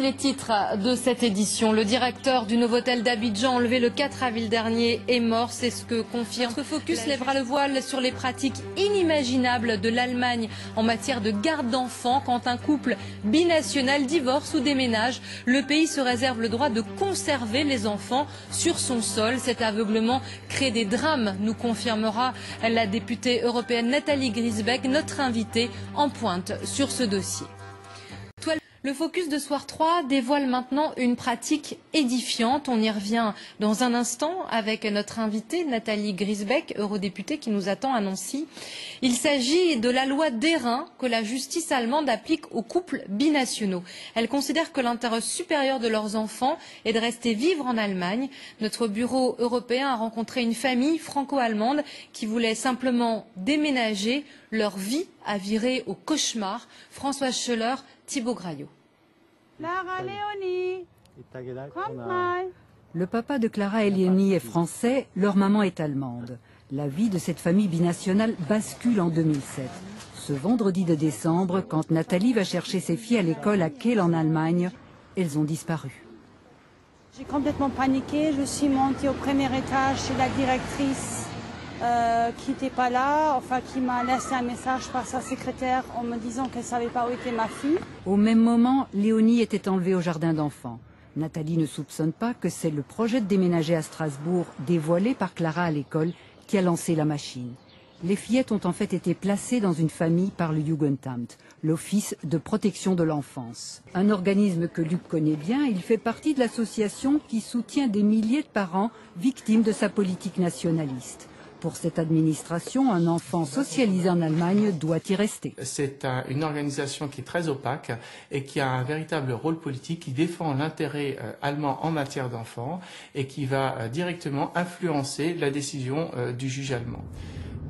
Les titres de cette édition. Le directeur du Novotel d'Abidjan, enlevé le 4 avril dernier, est mort. C'est ce que confirme. Notre focus lèvera le voile sur les pratiques inimaginables de l'Allemagne en matière de garde d'enfants. Quand un couple binational divorce ou déménage, le pays se réserve le droit de conserver les enfants sur son sol. Cet aveuglement crée des drames, nous confirmera la députée européenne Nathalie Griesbeck, notre invitée en pointe sur ce dossier. Le focus de Soir 3 dévoile maintenant une pratique édifiante. On y revient dans un instant avec notre invitée Nathalie Griesbeck, eurodéputée qui nous attend à Nancy. Il s'agit de la loi d'Airain que la justice allemande applique aux couples binationaux. Elle considère que l'intérêt supérieur de leurs enfants est de rester vivre en Allemagne. Notre bureau européen a rencontré une famille franco-allemande qui voulait simplement déménager. Leur vie a viré au cauchemar. Françoise Schöller, Thibaut Graillot. Clara Léonie, kommt mal. Le papa de Clara et Léonie est français, leur maman est allemande. La vie de cette famille binationale bascule en 2007. Ce vendredi de décembre, quand Nathalie va chercher ses filles à l'école à Kehl en Allemagne, elles ont disparu. J'ai complètement paniqué, je suis montée au premier étage chez la directrice qui n'était pas là, enfin qui m'a laissé un message par sa secrétaire en me disant qu'elle ne savait pas où était ma fille. Au même moment, Léonie était enlevée au jardin d'enfants. Nathalie ne soupçonne pas que c'est le projet de déménager à Strasbourg, dévoilé par Clara à l'école, qui a lancé la machine. Les fillettes ont en fait été placées dans une famille par le Jugendamt, l'Office de protection de l'enfance. Un organisme que Luc connaît bien, il fait partie de l'association qui soutient des milliers de parents victimes de sa politique nationaliste. Pour cette administration, un enfant socialisé en Allemagne doit y rester. C'est une organisation qui est très opaque et qui a un véritable rôle politique, qui défend l'intérêt allemand en matière d'enfants et qui va directement influencer la décision du juge allemand.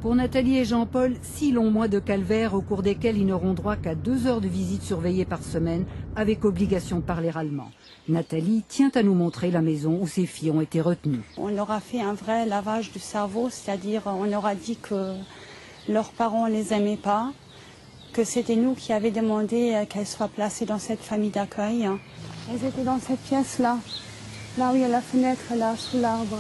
Pour Nathalie et Jean-Paul, 6 longs mois de calvaire au cours desquels ils n'auront droit qu'à 2 heures de visite surveillée par semaine avec obligation de parler allemand. Nathalie tient à nous montrer la maison où ses filles ont été retenues. On leur a fait un vrai lavage du cerveau, c'est-à-dire on leur a dit que leurs parents ne les aimaient pas, que c'était nous qui avions demandé qu'elles soient placées dans cette famille d'accueil. Elles étaient dans cette pièce-là, là où il y a la fenêtre, là, sous l'arbre.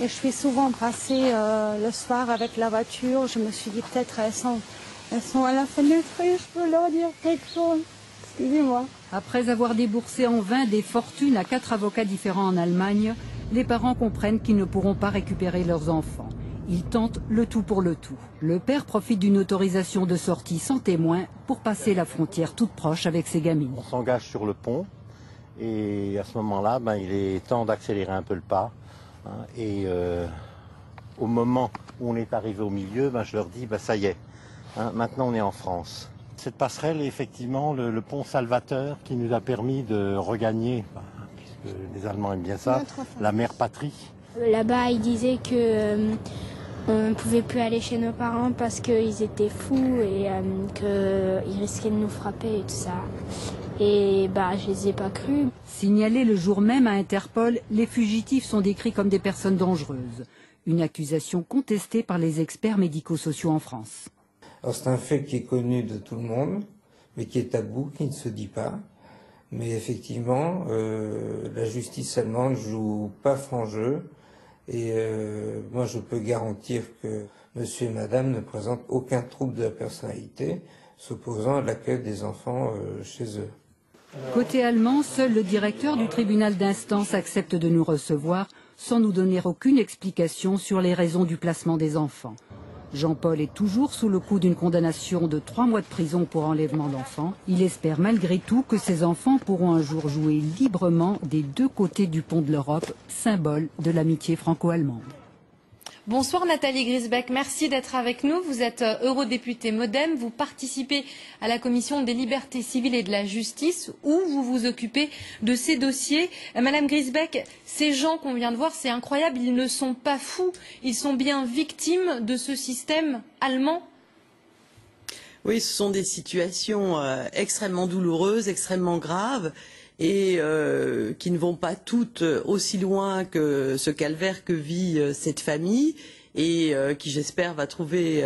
Et je suis souvent passée le soir avec la voiture. Je me suis dit peut-être elles sont à la fenêtre et je peux leur dire quelque chose. Excusez-moi. Après avoir déboursé en vain des fortunes à 4 avocats différents en Allemagne, les parents comprennent qu'ils ne pourront pas récupérer leurs enfants. Ils tentent le tout pour le tout. Le père profite d'une autorisation de sortie sans témoin pour passer la frontière toute proche avec ses gamines. On s'engage sur le pont et à ce moment-là, il est temps d'accélérer un peu le pas. Et au moment où on est arrivé au milieu, je leur dis, ça y est, maintenant on est en France. Cette passerelle est effectivement le pont salvateur qui nous a permis de regagner, puisque les Allemands aiment bien ça, la mère patrie. Là-bas, ils disaient qu'on ne pouvait plus aller chez nos parents parce qu'ils étaient fous et qu'ils risquaient de nous frapper et tout ça. Et je les ai pas crus. Signalés le jour même à Interpol, les fugitifs sont décrits comme des personnes dangereuses. Une accusation contestée par les experts médico-sociaux en France. C'est un fait qui est connu de tout le monde, mais qui est tabou, qui ne se dit pas. Mais effectivement, la justice allemande joue pas franc jeu. Et moi, je peux garantir que monsieur et madame ne présentent aucun trouble de la personnalité s'opposant à l'accueil des enfants chez eux. Côté allemand, seul le directeur du tribunal d'instance accepte de nous recevoir sans nous donner aucune explication sur les raisons du placement des enfants. Jean-Paul est toujours sous le coup d'une condamnation de 3 mois de prison pour enlèvement d'enfants. Il espère malgré tout que ses enfants pourront un jour jouer librement des 2 côtés du pont de l'Europe, symbole de l'amitié franco-allemande. Bonsoir Nathalie Griesbeck, merci d'être avec nous. Vous êtes eurodéputée Modem, vous participez à la commission des libertés civiles et de la justice où vous vous occupez de ces dossiers. Madame Griesbeck, ces gens qu'on vient de voir, c'est incroyable, ils ne sont pas fous, ils sont bien victimes de ce système allemand. Oui, ce sont des situations extrêmement douloureuses, extrêmement graves. Et qui ne vont pas toutes aussi loin que ce calvaire que vit cette famille et qui j'espère va trouver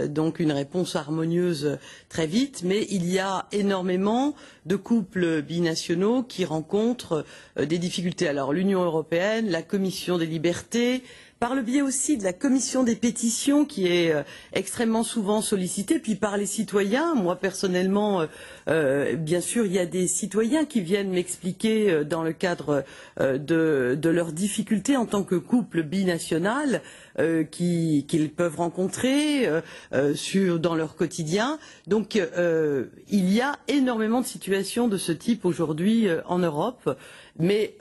donc une réponse harmonieuse très vite, mais il y a énormément de couples binationaux qui rencontrent des difficultés. Alors l'Union européenne, la Commission des libertés, par le biais aussi de la commission des pétitions qui est extrêmement souvent sollicitée, puis par les citoyens. Moi personnellement, bien sûr, il y a des citoyens qui viennent m'expliquer dans le cadre de leurs difficultés en tant que couple binational qu'ils peuvent rencontrer dans leur quotidien. Donc il y a énormément de situations de ce type aujourd'hui en Europe, mais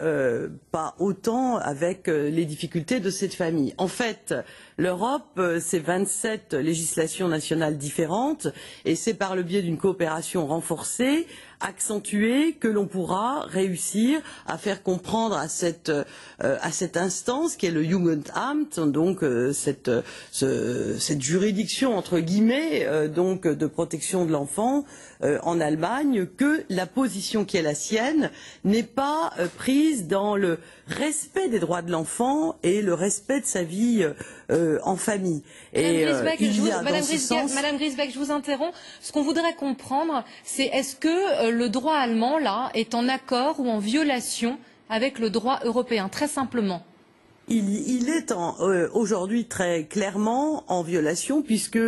pas autant avec les difficultés de cette famille. En fait, l'Europe, c'est 27 législations nationales différentes, et c'est par le biais d'une coopération renforcée, accentuée, que l'on pourra réussir à faire comprendre à cette instance qui est le Jugendamt, donc cette juridiction entre guillemets donc de protection de l'enfant en Allemagne, que la position qui est la sienne n'est pas prise dans le respect des droits de l'enfant et le respect de sa vie en famille. Madame Griesbeck, je vous interromps. Ce qu'on voudrait comprendre, c'est est-ce que le droit allemand, là, est en accord ou en violation avec le droit européen, très simplement? Il est aujourd'hui très clairement en violation, puisque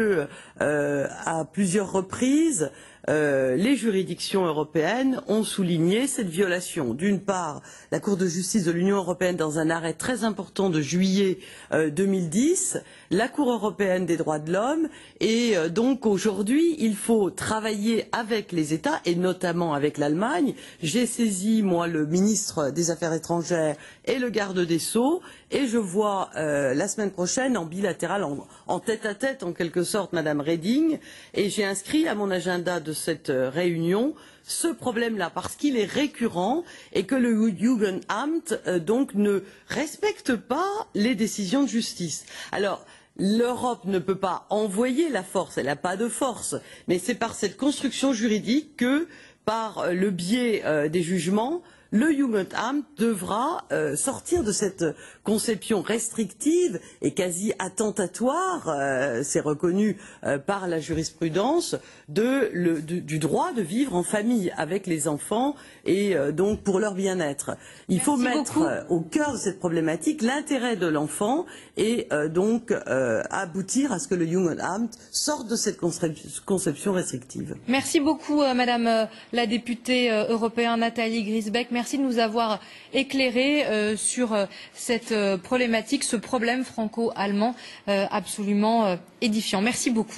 à plusieurs reprises, les juridictions européennes ont souligné cette violation. D'une part, la Cour de justice de l'Union européenne, dans un arrêt très important de juillet 2010, la Cour européenne des droits de l'homme, et donc aujourd'hui, il faut travailler avec les États, et notamment avec l'Allemagne. J'ai saisi, moi, le ministre des Affaires étrangères et le garde des Sceaux, et je vois la semaine prochaine en bilatéral, en tête-à-tête en quelque sorte, Madame Reding, et j'ai inscrit à mon agenda de cette réunion ce problème-là, parce qu'il est récurrent et que le Jugendamt donc ne respecte pas les décisions de justice. Alors, l'Europe ne peut pas envoyer la force, elle n'a pas de force, mais c'est par cette construction juridique que, par le biais des jugements, le Jugendamt devra sortir de cette conception restrictive et quasi attentatoire, c'est reconnu par la jurisprudence, du droit de vivre en famille avec les enfants et donc pour leur bien-être. Il faut mettre au cœur de cette problématique l'intérêt de l'enfant et donc aboutir à ce que le Jugendamt sorte de cette conception restrictive. Merci beaucoup Madame la députée européenne Nathalie Griesbeck. Merci de nous avoir éclairé sur cette problématique, ce problème franco-allemand absolument édifiant. Merci beaucoup.